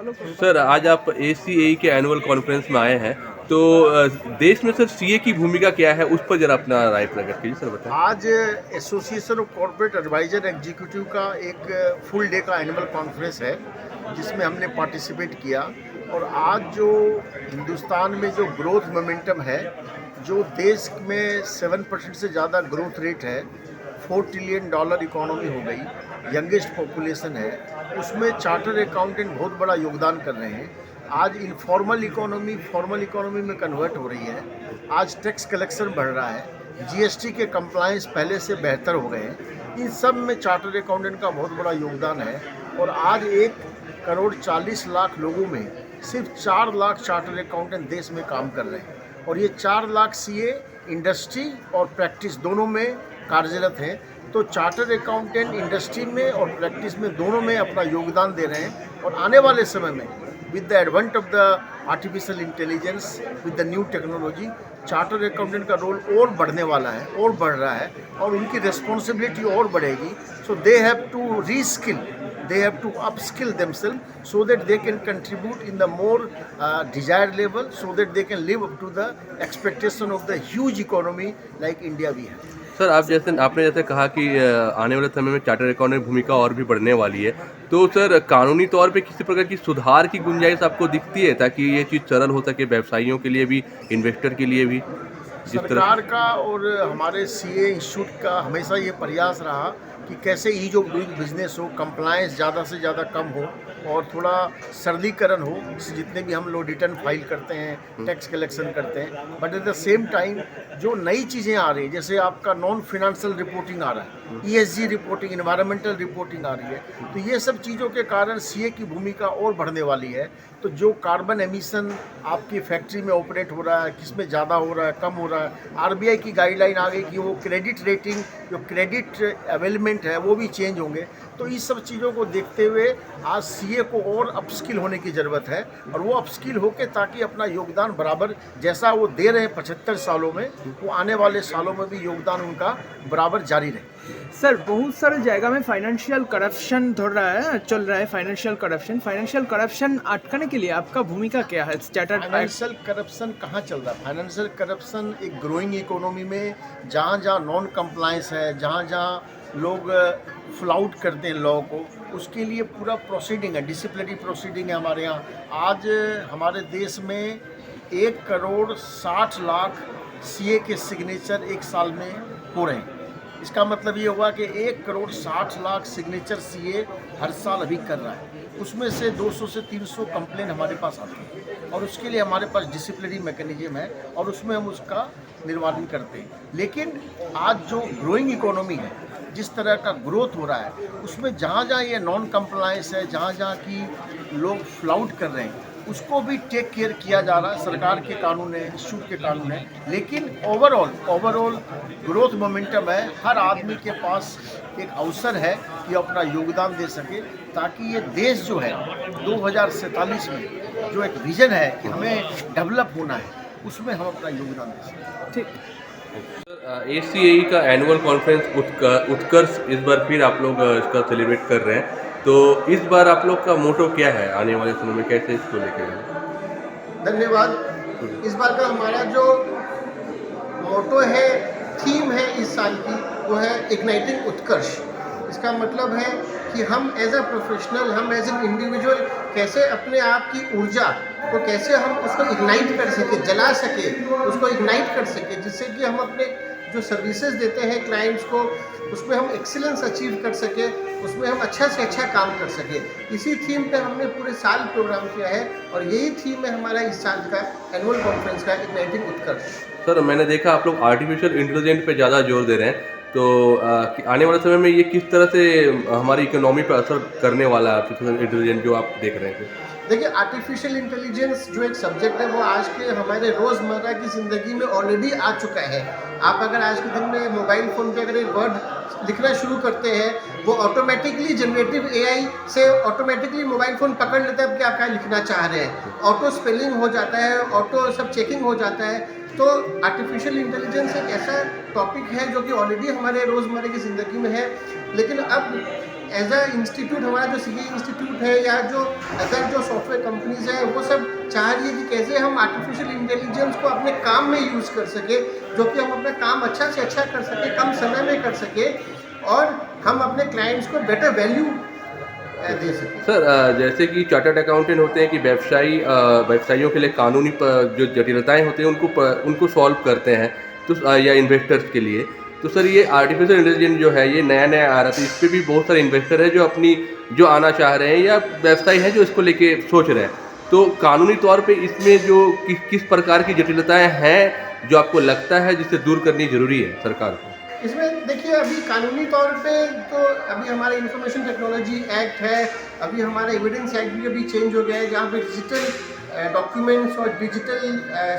Sir आज आप ACAE के एनुअल कॉन्फ्रेंस में आए हैं, तो देश में सर सीए की भूमिका क्या है, उस पर ज़रा अपना राय प्रकट कीजिए सर, बताएं। आज association of corporate advisor executive का एक फुल डे का एनुअल कॉन्फ्रेंस है जिसमें हमने पार्टिसिपेट किया। और आज जो हिंदुस्तान में जो ग्रोथ मोमेंटम है, जो देश में 7% से ज़्यादा ग्रोथ रेट है, $4 ट्रिलियन इकोनॉमी हो गई, यंगेस्ट पॉपुलेशन है, उसमें चार्टर अकाउंटेंट बहुत बड़ा योगदान कर रहे हैं। आज इनफॉर्मल इकोनॉमी फॉर्मल इकोनॉमी में कन्वर्ट हो रही है। आज टैक्स कलेक्शन बढ़ रहा है, जीएसटी के कंप्लायंस पहले से बेहतर हो गए हैं। इन सब में चार्टर्ड अकाउंटेंट का बहुत बड़ा योगदान है। और आज 1,40,00,000 लोगों में सिर्फ 4 लाख चार्टर्ड अकाउंटेंट देश में काम कर रहे हैं। और ये 4 लाख सीए इंडस्ट्री और प्रैक्टिस दोनों में कार्यरत हैं। तो चार्टर्ड अकाउंटेंट इंडस्ट्री में और प्रैक्टिस में दोनों में अपना योगदान दे रहे हैं। और आने वाले समय में with the advent of the artificial intelligence, with the new technology, chartered accountant का रोल और बढ़ने वाला है और बढ़ रहा है और उनकी रिस्पॉन्सिबिलिटी और बढ़ेगी। So they have to reskill, they have to upskill themselves so that they can contribute in the more desired level, so that they can live up to the expectation of the huge economy like India we have. Sir आपने जैसे कहा कि आने वाले समय में chartered accountant की भूमिका और भी बढ़ने वाली है, तो सर कानूनी तौर पे किसी प्रकार की सुधार की गुंजाइश आपको दिखती है ताकि ये चीज़ सरल हो सके, व्यवसायियों के लिए भी, इन्वेस्टर के लिए भी? सरकार का और हमारे सीए इंस्टीट्यूट का हमेशा ये प्रयास रहा कि कैसे ईज ऑफ डूइंग बिजनेस हो, कंप्लायंस ज़्यादा से ज़्यादा कम हो और थोड़ा सरलीकरण हो, जितने भी हम लोग रिटर्न फाइल करते हैं, टैक्स कलेक्शन करते हैं। But at the same time जो नई चीज़ें आ रही हैं, जैसे आपका नॉन फाइनेंशियल रिपोर्टिंग आ रहा है, ESG रिपोर्टिंग, इन्वायरमेंटल रिपोर्टिंग आ रही है, तो ये सब चीज़ों के कारण सीए की भूमिका और बढ़ने वाली है। तो जो कार्बन एमिशन आपकी फैक्ट्री में ऑपरेट हो रहा है, किस में ज़्यादा हो रहा है, कम हो रहा है, आरबीआई की गाइडलाइन आ गई कि वो क्रेडिट रेटिंग, जो क्रेडिट अवेलमेंट है वो भी चेंज होंगे। तो इस सब चीज़ों को देखते हुए आज सीए को और अपस्किल होने की ज़रूरत है और वो अपस्किल होके ताकि अपना योगदान बराबर जैसा वो दे रहे हैं 75 सालों में, वो आने वाले सालों में भी योगदान उनका बराबर जारी रहे। सर बहुत सारे जगह में फाइनेंशियल करप्शन चल रहा है। फाइनेंशियल करप्शन अटकाने के लिए आपका भूमिका क्या है? फाइनेंशियल करप्शन कहाँ चल रहा है? फाइनेंशियल करप्शन एक ग्रोइंग इकोनॉमी में जहाँ जहाँ नॉन कंप्लायंस है, जहाँ जहाँ लोग फ्लाउट करते हैं लॉ को, उसके लिए पूरा प्रोसीडिंग है, डिसिप्लिनरी प्रोसीडिंग है हमारे यहाँ। आज हमारे देश में 1,60,00,000 सीए के सिग्नेचर एक साल में हो रहे हैं। इसका मतलब ये हुआ कि 1,60,00,000 सिग्नेचर सीए हर साल अभी कर रहा है। उसमें से 200 से 300 कंप्लेन हमारे पास आती है और उसके लिए हमारे पास डिसिप्लिनरी मैकेनिज्म है और उसमें हम उसका निर्वाहन करते हैं। लेकिन आज जो ग्रोइंग इकोनॉमी है, जिस तरह का ग्रोथ हो रहा है, उसमें जहाँ जहाँ ये नॉन कंप्लायंस है, जहाँ जहाँ की लोग फ्लाउट कर रहे हैं, उसको भी टेक केयर किया जा रहा है। सरकार के कानून है, इंस्टीट्यूट के कानून है, लेकिन ओवरऑल ग्रोथ मोमेंटम है। हर आदमी के पास एक अवसर है कि अपना योगदान दे सके ताकि ये देश जो है 2047 में जो एक विजन है कि हमें डेवलप होना है, उसमें हम अपना योगदान दे सकें। ठीक। ACAE का एनुअल कॉन्फ्रेंस उत्कर्ष इस बार फिर आप लोग इसका सेलिब्रेट कर रहे हैं, तो इस बार आप लोग का मोटो क्या है? आने वाले समय में कैसे इसको लेके जाएंगे? धन्यवाद। इस बार का हमारा जो मोटो है, थीम है इस साल की, वो है इग्नाइटिंग उत्कर्ष। इसका मतलब है कि हम एज अ प्रोफेशनल, हम एज एन इंडिविजुअल कैसे अपने आप की ऊर्जा को कैसे हम उसको इग्नाइट कर सके, जला सके, उसको इग्नाइट कर सके, जिससे कि हम अपने जो सर्विसेज देते हैं क्लाइंट्स को, उसमें हम एक्सीलेंस अचीव कर सके, उसमें हम अच्छा से अच्छा काम कर सके। इसी थीम पे हमने पूरे साल प्रोग्राम किया है और यही थीम है हमारा इस साल का एनुअल कॉन्फ्रेंस का, इग्नाइटिंग उत्कर्ष। सर मैंने देखा आप लोग आर्टिफिशियल इंटेलिजेंस पे ज़्यादा जोर दे रहे हैं, तो आने वाले समय में ये किस तरह से हमारी इकोनॉमी पर असर करने वाला है आर्टिफिशियल इंटेलिजेंस जो आप देख रहे हैं? देखिए, आर्टिफिशियल इंटेलिजेंस जो एक सब्जेक्ट है वो आज के हमारे रोज़मर्रा की ज़िंदगी में ऑलरेडी आ चुका है। आप अगर आज के दिन में मोबाइल फ़ोन पे अगर एक वर्ड लिखना शुरू करते हैं, वो ऑटोमेटिकली जनरेटिव एआई से ऑटोमेटिकली मोबाइल फ़ोन पकड़ लेता है कि आप क्या लिखना चाह रहे हैं। ऑटो स्पेलिंग हो जाता है, ऑटो सब चेकिंग हो जाता है। तो आर्टिफिशियल इंटेलिजेंस एक ऐसा टॉपिक है जो कि ऑलरेडी हमारे रोज़मर्रा की ज़िंदगी में है, लेकिन अब एज अ इंस्टीट्यूट हमारा जो सीए इंस्टीट्यूट है या जो अदर जो सॉफ्टवेयर कंपनीज है वो सब चाह रही है कि कैसे हम आर्टिफिशियल इंटेलिजेंस को अपने काम में यूज़ कर सके, जो कि हम अपना काम अच्छा से अच्छा कर सके, कम समय में कर सके और हम अपने क्लाइंट्स को बेटर वैल्यू दे सकें। सर जैसे कि चार्टर्ड अकाउंटेंट होते हैं कि व्यवसायियों के लिए कानूनी जो जटिलताएं होती हैं उनको सॉल्व करते हैं, तो या इन्वेस्टर्स के लिए, तो सर ये आर्टिफिशियल इंटेलिजेंस जो है ये नया नया आ रहा था, इस पर भी बहुत सारे इन्वेस्टर हैं जो आना चाह रहे हैं या व्यवसायी हैं जो इसको लेके सोच रहे हैं, तो कानूनी तौर पे इसमें जो किस प्रकार की जटिलताएं हैं जो आपको लगता है जिससे दूर करनी जरूरी है सरकार को? इसमें देखिए अभी कानूनी तौर पे तो अभी हमारा इंफॉर्मेशन टेक्नोलॉजी एक्ट है, अभी हमारा एविडेंस एक्ट भी अभी चेंज हो गया है, जहाँ पे डिजिटल डॉक्यूमेंट्स और डिजिटल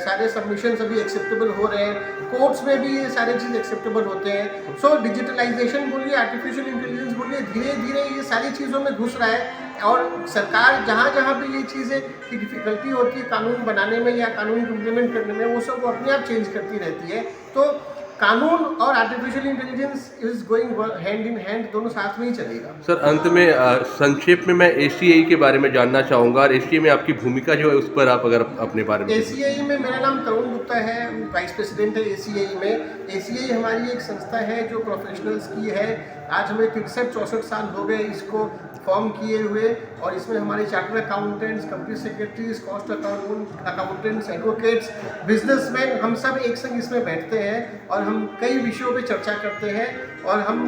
सारे सबमिशंस अभी एक्सेप्टेबल हो रहे हैं, कोर्ट्स में भी ये सारे चीज़ एक्सेप्टेबल होते हैं। सो डिजिटलाइजेशन बोलिए, आर्टिफिशियल इंटेलिजेंस बोलिए, धीरे धीरे ये सारी चीज़ों में घुस रहा है और सरकार जहाँ जहाँ पे ये चीज़ें की डिफ़िकल्टी होती है कानून बनाने में या कानून इम्प्लीमेंट करने में, वो सब वो अपने आप चेंज करती रहती है। तो कानून और artificial intelligence is going hand in hand, दोनों साथ में ही चलेगा। सर अंत में संक्षेप में मैं ACAE के बारे में जानना चाहूँगा और ACAE में आपकी भूमिका जो है उस पर आप अगर अपने बारे में। ACAE में मेरा नाम तरुण गुप्ता है, वाइस प्रेसिडेंट है ACAE में। ACAE हमारी एक संस्था है जो प्रोफेशनल्स की है। आज हमें 63-64 साल हो गए इसको फॉर्म किए हुए और इसमें हमारे chartered accountants, company secretaries, cost accountants, advocates, businessman, हम सब एक संग इसमें बैठते हैं और हम कई विषयों पे चर्चा करते हैं और हम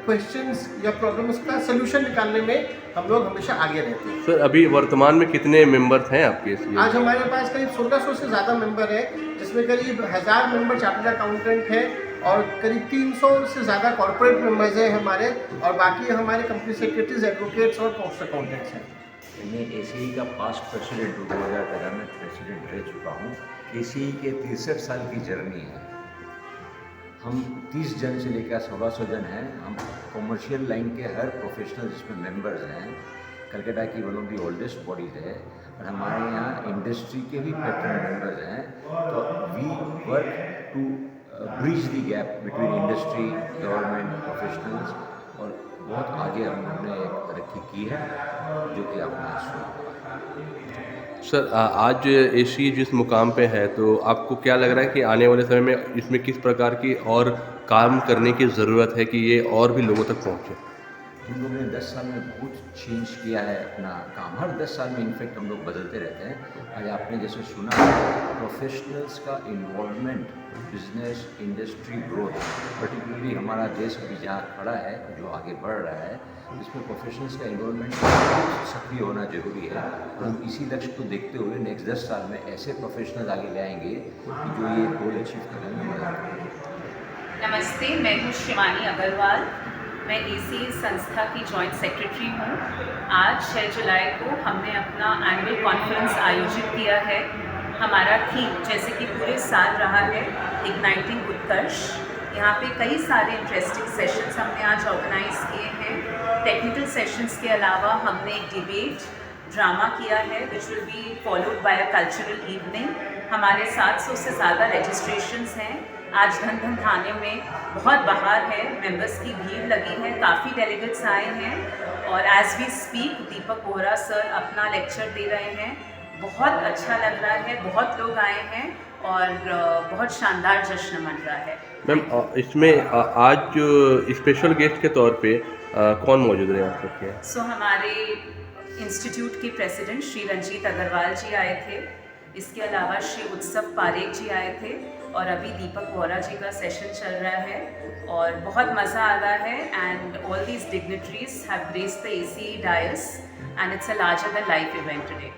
क्वेश्चंस या प्रॉब्लम्स का सलूशन निकालने में हम लोग हमेशा आगे रहते हैं। सर अभी वर्तमान में कितने मेंबर्स हैं आपके ACAE? आज हमारे पास करीब 1600 से ज़्यादा मेंबर है, जिसमें करीब 1000 मेंबर चार्टर्ड अकाउंटेंट हैं और करीब 300 से ज़्यादा कॉर्पोरेट मेंबर्स हैं हमारे, और बाकी हमारे कंपनी सेक्रेटरीज, एडवोकेट्स और कॉस्ट अकाउंटेंट्स हैं। मैं ACAE का पास्ट प्रेसिडेंट हूँ, 2013 में प्रेसिडेंट रह चुका हूँ। ACAE के 63 साल की जर्नी है। हम 30 जन से लेकर 1600 जन हैं। हम कॉमर्शियल लाइन के हर प्रोफेशनल जिसमें मेंबर्स हैं। कलकत्ता की one of the oldest bodies है और हमारे यहाँ इंडस्ट्री के भी पैटर्न मेंबर्स हैं। तो we work to bridge the gap between industry, government, professionals, और बहुत आगे हम लोगों ने एक तरक्की की है जो कि आपने सुना। सर आज ACAE जिस मुकाम पे है, तो आपको क्या लग रहा है कि आने वाले समय में इसमें किस प्रकार की और काम करने की ज़रूरत है कि ये और भी लोगों तक पहुँचे? हम लोगों ने 10 साल में बहुत चेंज किया है अपना काम। हर 10 साल में इनफेक्ट हम लोग बदलते रहते हैं। आज आपने जैसे सुना प्रोफेशनल्स का involvement, business, industry growth, particularly हमारा देश अभी जहाँ खड़ा है, जो आगे बढ़ रहा है, इसमें प्रोफेशनल्स का इन्वॉल्वमेंट सक्रिय होना जरूरी है। और हम इसी लक्ष्य को देखते हुए नेक्स्ट 10 साल में ऐसे प्रोफेशनल्स आगे लाएंगे कि जो ये गोल अचीव करने में मदद करेंगे। नमस्ते, मैं हूँ शिवानी अग्रवाल। मैं ACAE संस्था की जॉइंट सेक्रेटरी हूँ। आज 6 जुलाई को हमने अपना एनुअल कॉन्फ्रेंस आयोजित किया है। हमारा थीम जैसे कि पूरे साल रहा है, इग्नाइटिंग उत्कर्ष। यहाँ पे कई सारे इंटरेस्टिंग सेशंस हमने आज ऑर्गेनाइज किए हैं। टेक्निकल सेशंस के अलावा हमने एक डिबेट ड्रामा किया है which will be followed by a cultural evening. हमारे 700 से ज़्यादा रजिस्ट्रेशंस हैं। आज धन धन थाने में बहुत बाहर है, मेंबर्स की भीड़ लगी है, काफ़ी डेलीगेट्स आए हैं और as we speak Deepak Bohra sir अपना लेक्चर दे रहे हैं। बहुत अच्छा लग रहा है, बहुत लोग आए हैं और बहुत शानदार जश्न मन रहा है। मैम इसमें आज जो स्पेशल गेस्ट के तौर पे कौन मौजूद रहे आप सबके? सो हमारे इंस्टीट्यूट के प्रेसिडेंट श्री रंजीत अग्रवाल जी आए थे। इसके अलावा श्री उत्सव पारेख जी आए थे और अभी दीपक बोहरा जी का सेशन चल रहा है और बहुत मज़ा आ रहा है। And all these dignitaries have graced the ACAE dais and it's a larger than life event today.